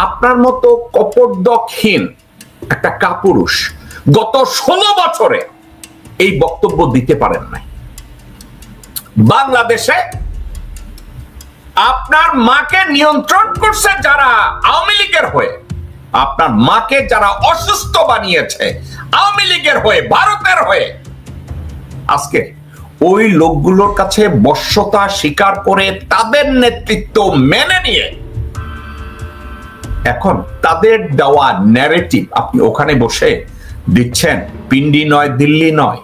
আপনার মতো কপটদকহীন একটা কাপুরুষ গত 16 বছরে এই বক্তব্য দিতে পারেন নাই। বাংলাদেশে আপনার মাকে নিয়ন্ত্রণ করছে যারা আওয়ামী লীগের হয়ে, আপনার মাকে যারা অসুস্থ বানিয়েছে আওয়ামী লীগের হয়ে, ভারতের হয়ে, আজকে ওই লোকগুলোর কাছে বশ্যতা স্বীকার করে তাদের নেতৃত্ব মেনে নিয়ে এখন তাদের দেওয়া ন্যারেটিভ আপনি ওখানে বসে দিচ্ছেন। পিন্ডি নয়, দিল্লি নয়।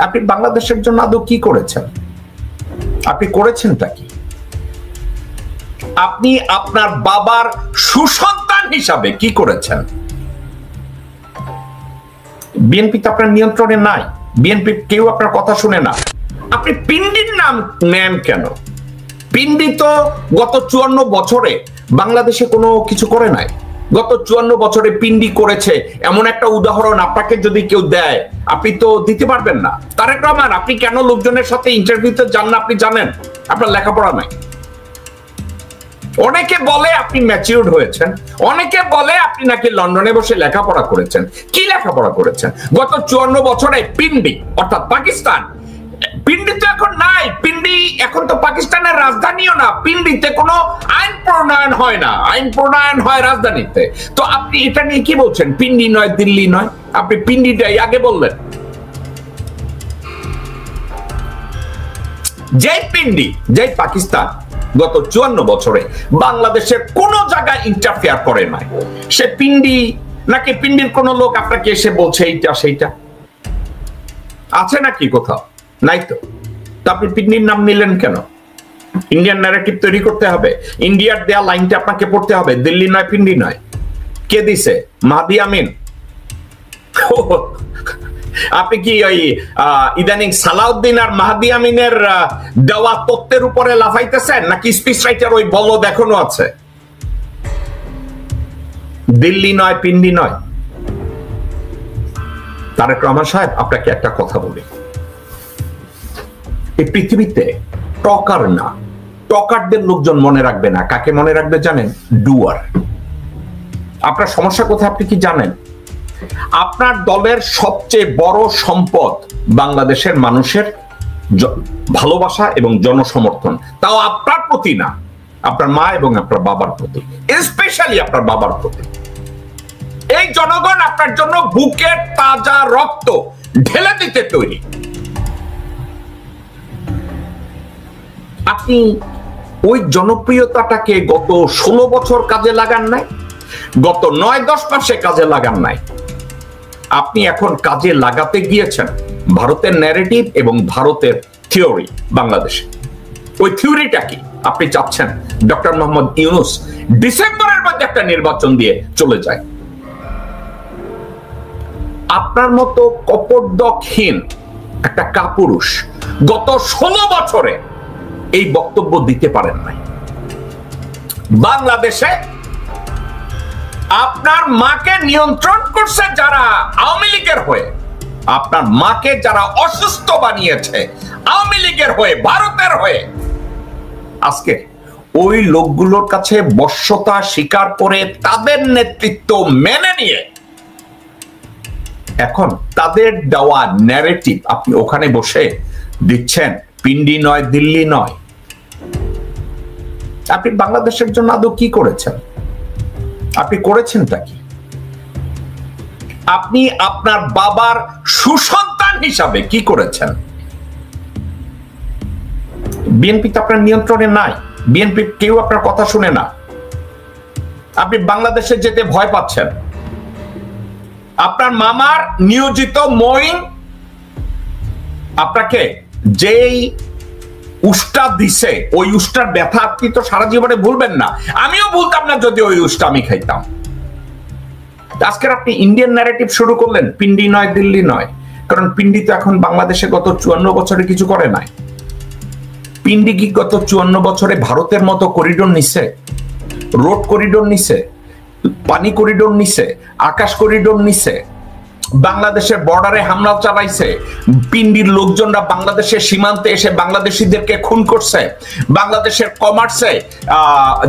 আপনি বাংলাদেশের জন্য আদৌ কি করেছেন? আপনি করেছেনটা কি? আপনি আপনার বাবার সুসন্তান হিসাবে কি করেছেন? বিএনপি তো আপনার নিয়ন্ত্রণে নাই, বিএনপি কেউ আপনার কথা শুনে না। আপনি পিন্ডির নাম নেন কেন? পিন্ডি তো গত 54 বছরে বাংলাদেশে কোনো কিছু করে নাই। গত 54 বছরে পিন্ডি করেছে এমন একটা উদাহরণ আপনাকে যদি কেউ দেয় আপনি তো দিতে পারবেন না। তারেক রহমান, আপনি কেন লোকজনের সাথে ইন্টারভিউতে যান না আপনি জানেন? আপনার লেখাপড়া নাই। অনেকে বলে আপনি ম্যাচিউরড হয়েছেন, অনেকে বলে আপনি নাকি লন্ডনে বসে লেখাপড়া করেছেন। কি লেখাপড়া করেছেন? গত 54 বছরে পিন্ডি অর্থাৎ পাকিস্তান, পিন্ডি তো এখন নাই। পিন্ডি এখন তো পাকিস্তানের রাজধানীও না। পিন্ডিতে কোনো আইন প্রণয়ন হয় না, আইন প্রণয়ন হয় রাজধানীতে। তো আপনি এটা নিয়ে কি বলছেন? পিন্ডি নয়, দিল্লি নয়। আপনি পিন্ডিটাই আগে বললেন। যে পিন্ডি, যে পাকিস্তান গত 54 বছরে বাংলাদেশের কোন জায়গায় ইন্টারফেয়ার করে নাই, সে পিন্ডি নাকি পিন্ডির কোন লোক আপনাকে এসে বলছে এইটা সেইটা আছে নাকি কোথাও? নাই তো। আপনি পিন্ডির নাম নিলেন কেন? ইন্ডিয়ান ন্যারেটিভ তৈরি করতে হবে, ইন্ডিয়ার দেয়া লাইনটা আপনাকে পড়তে হবে। দিল্লি নয়, পিন্ডি নয়। কে দিছে? মাহদি আমিন। আপনি কি ওই ইদানিং সালাউদ্দিন আর মাহদি আমিনের দেওয়া তত্ত্বের উপরে লাফাইতেছেন নাকি স্পিচ রাইটার ওই বলদ এখনো আছে? দিল্লি নয়, পিন্ডি নয়। তারেক রহমান সাহেব, আপনাকে একটা কথা বলি, এই পৃথিবীতে টকার না, টকারদের লোকজন মনে রাখবে না। কাকে মনে রাখবে জানেন? ডুয়ার। আপনার সমস্যা কোথায় আপনি কি জানেন? আপনার দলের সবচেয়ে বড় সম্পদ বাংলাদেশের মানুষের ভালোবাসা এবং জনসমর্থন, তাও আপনার প্রতি না, আপনার মা এবং আপনার বাবার প্রতি, স্পেশালি আপনার বাবার প্রতি। এই জনগণ আপনার জন্য বুকের তাজা রক্ত ঢেলে দিতে তৈরি। আপনি ওই জনপ্রিয়তাটাকে গত 16 বছর কাজে লাগান নাই, গত 9-10 মাসে কাজে লাগান নাই। আপনি এখন কাজে লাগাতে গিয়েছেন ভারতের ন্যারেটিভ এবং ভারতের থিওরি বাংলাদেশে। ওই থিওরিটা কি? আপনি চাচ্ছেন ডক্টর মোহাম্মদ ইউনূস ডিসেম্বরের মধ্যে একটা নির্বাচন দিয়ে চলে যায়। আপনার মতো কপটদকহীন একটা কাপুরুষ গত 16 বছরে এই বক্তব্য দিতে পারেন নাই। বাংলাদেশে আপনার মাকে নিয়ন্ত্রণ করছে যারা আওয়ামী লীগের হয়ে, আপনার মাকে যারা অসুস্থ বানিয়েছে আওয়ামী লীগের হয়ে, ভারতের হয়ে, আজকে ওই লোকগুলোর কাছে বশ্যতা স্বীকার করে তাদের নেতৃত্ব মেনে নিয়ে এখন তাদের দেওয়া ন্যারেটিভ আপনি ওখানে বসে দিচ্ছেন। পিন্ডি নয়, দিল্লি নয়। আপনি বাংলাদেশের জন্য আদৌ কি করেছেন? আপনি করেছেনটা কি? আপনি আপনার বাবার সুসন্তান হিসাবে কি করেছেন? বিএনপি তো আপনার নিয়ন্ত্রণে নাই, বিএনপি কেউ আপনার কথা শুনে না। আপনি বাংলাদেশে যেতে ভয় পাচ্ছেন। আপনার মামার নিয়োজিত মঈন আপনাকে যেই উষ্টা দিছে, ওই উষ্টার ব্যথা আপনি তো সারা জীবনে ভুলবেন না। আমিও ভুলতাম না যদি ওই উষ্টা আমি খাইতাম। আজকের আপনি ইন্ডিয়ান ন্যারেটিভ শুরু করলেন, পিন্ডি নয়, দিল্লি নয়। কারণ পিন্ডি তো এখন বাংলাদেশে গত 54 বছরে কিছু করে নাই। পিন্ডি কি গত 54 বছরে ভারতের মতো করিডোর নিছে? রোড করিডোর নিছে, পানি করিডোর নিছে, আকাশ করিডোর নিছে? বাংলাদেশের বর্ডারে হামলা চালাইছে, পিন্ডির লোকজনরা বাংলাদেশের সীমান্তে এসে বাংলাদেশিদেরকে খুন করছে, বাংলাদেশের কমার্সে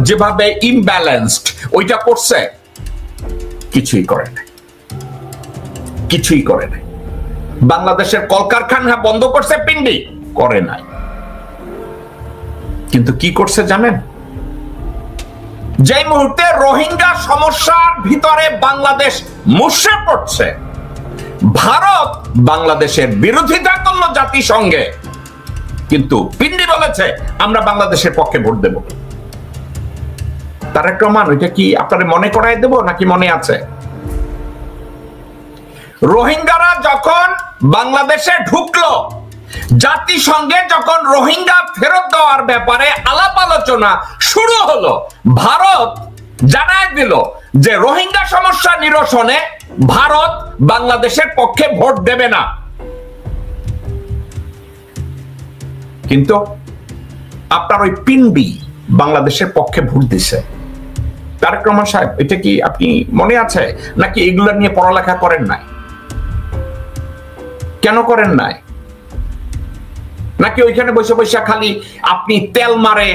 যেভাবে ইমব্যালেন্সড ওইটা করছে, কিছুই করে নাই, কিছুই করে নাই। বাংলাদেশের কলকারখানা বন্ধ করছে পিন্ডি, করে নাই। কিন্তু কি করছে জানেন? যে মুহূর্তে রোহিঙ্গা সমস্যার ভিতরে বাংলাদেশ মুষড়ে পড়ছে, ভারত বাংলাদেশের বিরোধিতা করলো জাতিসংঘে, কিন্তু পিন্ডি বলেছে আমরা বাংলাদেশের পক্ষে ভোট দেব। তারেক রহমান, ওইটা কি আপনারা মনে করাই দেব নাকি মনে আছে? রোহিঙ্গারা যখন বাংলাদেশে ঢুকলো, জাতিসংঘে যখন রোহিঙ্গা ফেরত দেওয়ার ব্যাপারে আলাপ আলোচনা শুরু হলো, ভারত জানায় দিল যে রোহিঙ্গা সমস্যা নিরসনে ভারত বাংলাদেশের পক্ষে ভোট দেবে না। কিন্তু আপনার ওই পিন্ডি বাংলাদেশের পক্ষে ভোট দিছে। তারেক রহমান সাহেব, এটা কি আপনি মনে আছে নাকি এগুলো নিয়ে পড়ালেখা করেন নাই? কেন করেন নাই? নাকি ওইখানে বসে বসে খালি আপনি তেল মারে,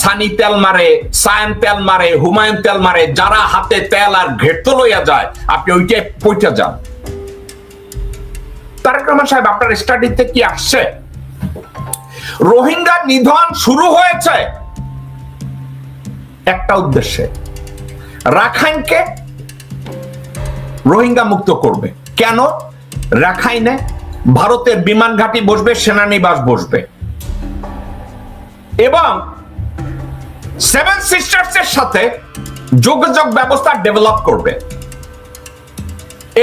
সানি তেল মারে, সায়ান তেল মারে, হুমায়ুন তেল মারে, যারা হাতে তেল আর ঘেরতো লইয়া যায় আপনি ওইটাই পইটা যান? তারেক রহমান সাহেব, আপনার স্টাডিতে কি আসছে? রোহিঙ্গা নিধন শুরু হয়েছে একটা উদ্দেশ্যে, রাখাইনকে রোহিঙ্গা মুক্ত করবে। কেন? রাখাইনে ভারতের বিমান ঘাঁটি বসবে, সেনানিবাস বসবে, এবং সেভেন সিস্টার্স এর সাথে যোগাযোগ ব্যবস্থা ডেভেলপ করবে।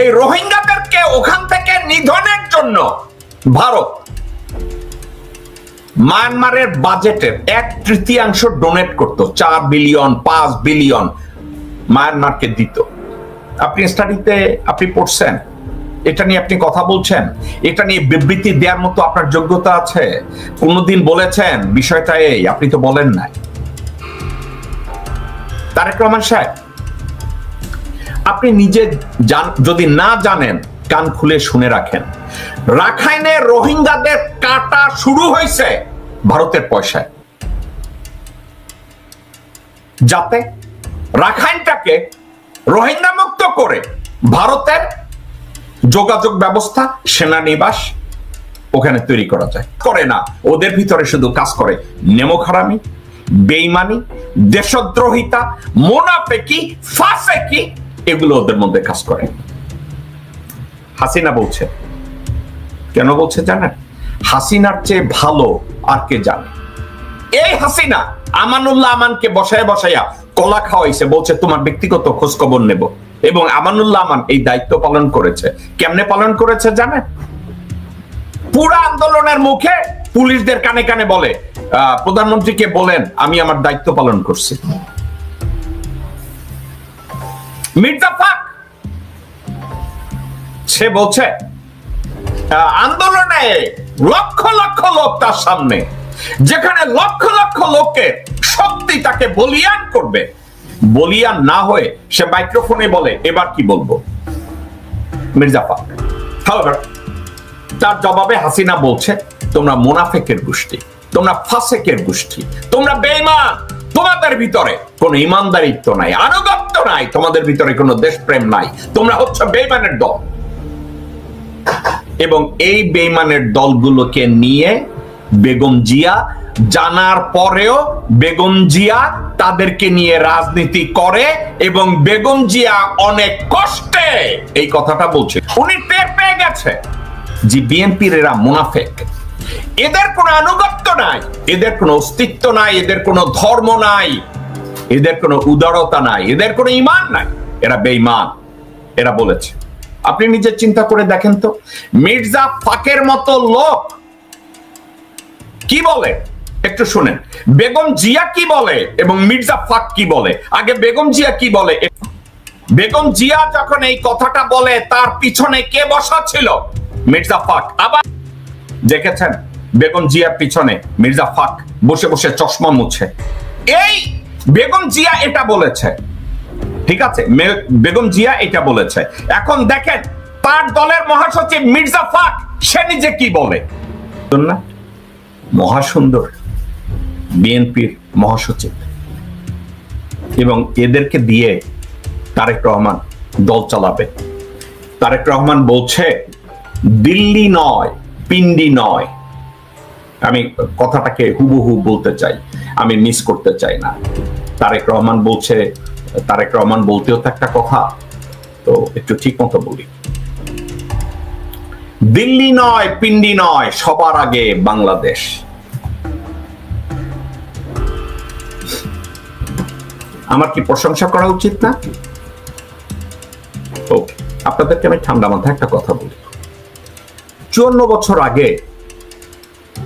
এই রোহিঙ্গাদেরকে ওখান থেকে নিধনের জন্য ভারত মায়ানমারের বাজেটের 1/3 ডোনেট করত, 4 বিলিয়ন 5 বিলিয়ন মায়ানমারকে দিত। আপনি স্টাডিতে আপনি পড়ছেন, এটা নিয়ে আপনি কথা বলছেন, এটা নিয়ে বিবৃতি দেওয়ার মতো আপনার যোগ্যতা আছে? কোনদিন বলেছেন বিষয়টা এই? আপনি তো বলেন নাই। তারেক রহমান সাহেব, আপনি নিজে যদি না জানেন, কান খুলে শুনে রাখেন। রাখাইনে রোহিঙ্গাদের কাটা শুরু হয়েছে ভারতের পয়সায়, যাতে রাখাইনটাকে রোহিঙ্গা মুক্ত করে ভারতের যোগাযোগ ব্যবস্থা, সেনানিবাস ওখানে তৈরি করা যায়। করে না, ওদের ভিতরে শুধু কাজ করে নেমোখারামি, বেঈমানি, দেশদ্রোহিতা, মুনাফেকি, ফাসেকি, এগুলো ওদের মধ্যে কাজ করে। হাসিনা বলছে, কেন বলছে জানেন? হাসিনার চেয়ে ভালো আর কে জানে? এই হাসিনা আমানুল্লাহ আমানকে বসায় বসাইয়া কলা খাওয়াইছে, বলছে তোমার ব্যক্তিগত খোঁজ খবর নেব, এবং আমানুল্লাহ আমান এই দায়িত্ব পালন করেছে। কেমনে পালন করেছে জানেন? পুরো আন্দোলনের মুখে পুলিশদের কানে কানে বলে, প্রধানমন্ত্রীকে বলেন আমি আমার দায়িত্ব পালন করছি। মির্জা ফাক সে বলছে আন্দোলনে লক্ষ লক্ষ লোক তার সামনে, যেখানে লক্ষ লক্ষ লোকের শক্তি তাকে বলিয়ান করবে, বলিয়ান না হয়ে সে মাইক্রোফোনে বলে এবার কি বলবো। মির্জা ফাক তার জবাবে হাসিনা বলছে তোমরা মুনাফেকের গোষ্ঠী, তোমরা ফাসেকের গোষ্ঠী, তোমরা বেঈমান, তোমাদের ভিতরে কোনো ইমানদারিত্ব নাই, আনুগত্য নাই, তোমাদের ভিতরে কোনো দেশপ্রেম নাই, তোমরা হচ্ছে বেঈমানের দল। এবং এই বেঈমানের দলগুলোকে নিয়ে বেগম জিয়া জানার পরেও বেগম জিয়া তাদেরকে নিয়ে রাজনীতি করে, এবং বেগম জিয়া অনেক কষ্টে এই কথাটা বলছে। উনি টের পেয়ে গেছে যে বিএনপির এরা মুনাফেক, এদের কোনো আনুগত্য নাই, এদের কোনো অস্তিত্ব নাই, এদের কোনো ধর্ম নাই, এদের কোনো উদারতা নাই, এদের কোনো ঈমান নাই, এরা বেঈমান, এরা বলেছে। আপনি নিজে চিন্তা করে দেখেন তো, মির্জা ফাকের মতো লোক কি বলে একটু শুনেন। বেগম জিয়া কি বলে এবং মির্জা ফাক কি বলে। আগে বেগম জিয়া কি বলে। বেগম জিয়া যখন এই কথাটা বলে তার পিছনে কে বসা ছিল? মির্জা ফাক। আবার দেখেছেন বেগম জিয়ার পিছনে মির্জা ফাক বসে বসে চশমা মুছে। এই বেগম জিয়া এটা বলেছে, ঠিক আছে, বেগম জিয়া এটা বলেছে। এখন দেখেন তার দলের মহাসচিব মির্জা ফাক সে নিজে কি বলে না, মহাসুন্দর বিএনপির মহাসচিব, এবং এদেরকে দিয়ে তারেক রহমান দল চালাবে। তারেক রহমান বলছে দিল্লি নয়, পিন্ডি নয়। আমি কথাটাকে হুবহু বলতে চাই, আমি মিস করতে চাই না। তারেক রহমান বলছে, তারেক রহমান বলতেও তো একটা কথা, তো একটু ঠিক মতো বলি। দিল্লি নয়, পিন্ডি নয়, সবার আগে বাংলাদেশ। আমার কি প্রশংসা করা উচিত না? ওকে, আপনাদেরকে আমি ঠান্ডা মাথায় একটা কথা বলি। 54 বছর আগে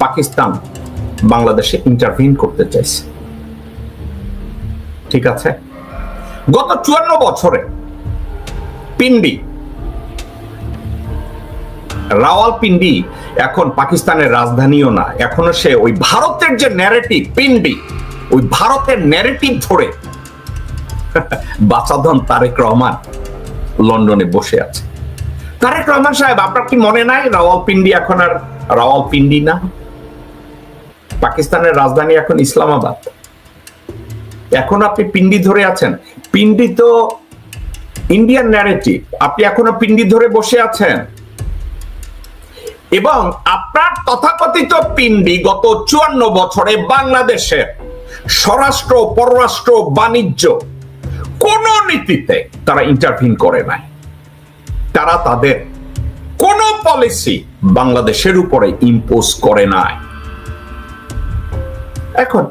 পাকিস্তান বাংলাদেশে ইন্টারভিন করতে চাইছে, ঠিক আছে? গত 54 বছরে পিন্ডি, রাওয়ালপিন্ডি এখন পাকিস্তানের রাজধানীও না, এখনো সে ওই ভারতের যে ন্যারেটিভ পিন্ডি, ওই ভারতের ন্যারেটিভ ধরে বাচাধন তারেক রহমান লন্ডনে বসে আছে। তারেক রহমান সাহেব, আপনার কি মনে নাই রাওয়ালপিন্ডি এখন আর রাওয়ালপিন্ডি না? পাকিস্তানের রাজধানী এখন ইসলামাবাদ। এখন আপনি পিন্ডি ধরে আছেন। পিন্ডি তো ইন্ডিয়ান ন্যারেটিভ, আপনি এখনো পিন্ডি ধরে বসে আছেন। এবং আপনার তথাকথিত পিন্ডি গত 54 বছরে বাংলাদেশের স্বরাষ্ট্র, পররাষ্ট্র, বাণিজ্য কোন নীতিতে তারা ইন্টারভিন করে নাই। তারা তাদের কোন পলিসি বাংলাদেশের উপরে ইম্পোজ করে নাই। এখন